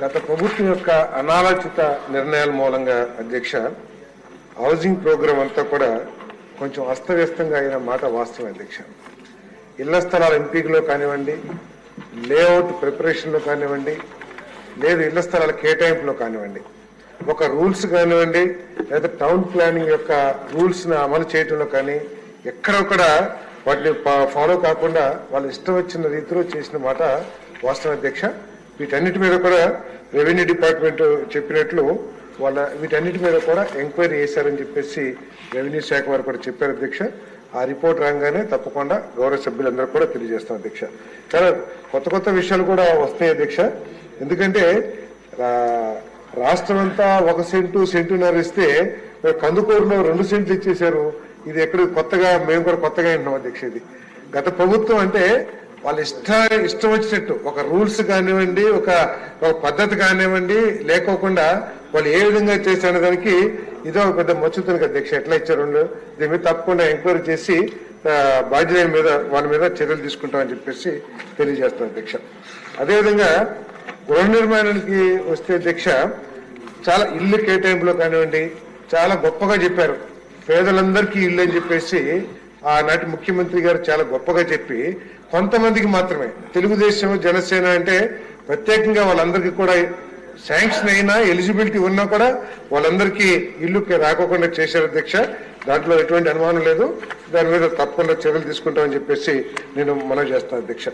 గత ప్రభుత్వం యొక్క అనాలోచిత నిర్ణయాల మూలంగా అధ్యక్ష హౌసింగ్ ప్రోగ్రాం అంతా కూడా కొంచెం అస్తవ్యస్తంగా అయిన మాట వాస్తవం అధ్యక్ష. ఇళ్ల స్థలాల ఎంపికలో కానివ్వండి, లేఅవుట్ ప్రిపరేషన్లో కానివ్వండి, లేదు ఇళ్ల స్థలాల కేటాయింపులో కానివ్వండి, ఒక రూల్స్ కానివ్వండి, లేదా టౌన్ ప్లానింగ్ యొక్క రూల్స్ని అమలు చేయడంలో కానీ ఎక్కడొక్కడ వాటిని ఫాలో కాకుండా వాళ్ళు ఇష్టం వచ్చిన రీతిలో చేసిన మాట వాస్తవం అధ్యక్ష. వీటన్నిటి మీద కూడా రెవెన్యూ డిపార్ట్మెంట్ చెప్పినట్లు వీటన్నిటి మీద కూడా ఎంక్వైరీ చేశారని చెప్పేసి రెవెన్యూ శాఖ వారు కూడా చెప్పారు అధ్యక్ష. ఆ రిపోర్ట్ రాగానే తప్పకుండా గౌరవ సభ్యులందరూ కూడా తెలియజేస్తాం అధ్యక్ష. చాలా కొత్త విషయాలు కూడా వస్తాయి అధ్యక్ష. ఎందుకంటే రాష్ట్రం అంతా 1 సెంటు సెంటున్నర ఇస్తే కందుకూరులో 2 సెంట్లు ఇచ్చేశారు. ఇది ఎక్కడ కొత్తగా మేము కూడా కొత్తగా వింటున్నాం అధ్యక్ష. ఇది గత ప్రభుత్వం అంటే వాళ్ళు ఇష్టం వచ్చినట్టు ఒక రూల్స్ కానివ్వండి, ఒక పద్ధతి కానివ్వండి లేకోకుండా వాళ్ళు ఏ విధంగా చేశారనే దానికి ఇదో ఒక పెద్ద మచ్చుతుంది అధ్యక్ష. ఎట్లా ఇచ్చారు దీని మీద తప్పకుండా ఎంక్వైరీ చేసి బాధ్యుల మీద వాళ్ళ మీద చర్యలు తీసుకుంటామని చెప్పేసి తెలియజేస్తాం అధ్యక్ష. అదేవిధంగా గృహ నిర్మాణానికి వస్తే అధ్యక్ష, చాలా ఇల్లు కేటాయింపులో కానివ్వండి చాలా గొప్పగా చెప్పారు. పేదలందరికీ ఇల్లు అని చెప్పేసి ఆనాటి ముఖ్యమంత్రి గారు చాలా గొప్పగా చెప్పి కొంతమందికి మాత్రమే తెలుగుదేశం జనసేన అంటే ప్రత్యేకంగా వాళ్ళందరికీ కూడా శాంక్షన్ అయినా ఎలిజిబిలిటీ ఉన్నా కూడా వాళ్ళందరికీ ఇల్లు రాకోకుండా చేశారు అధ్యక్ష. దాంట్లో ఎటువంటి అనుమానం లేదు. దాని మీద తప్పకుండా చర్యలు తీసుకుంటామని చెప్పేసి నేను మనవి చేస్తాను అధ్యక్ష.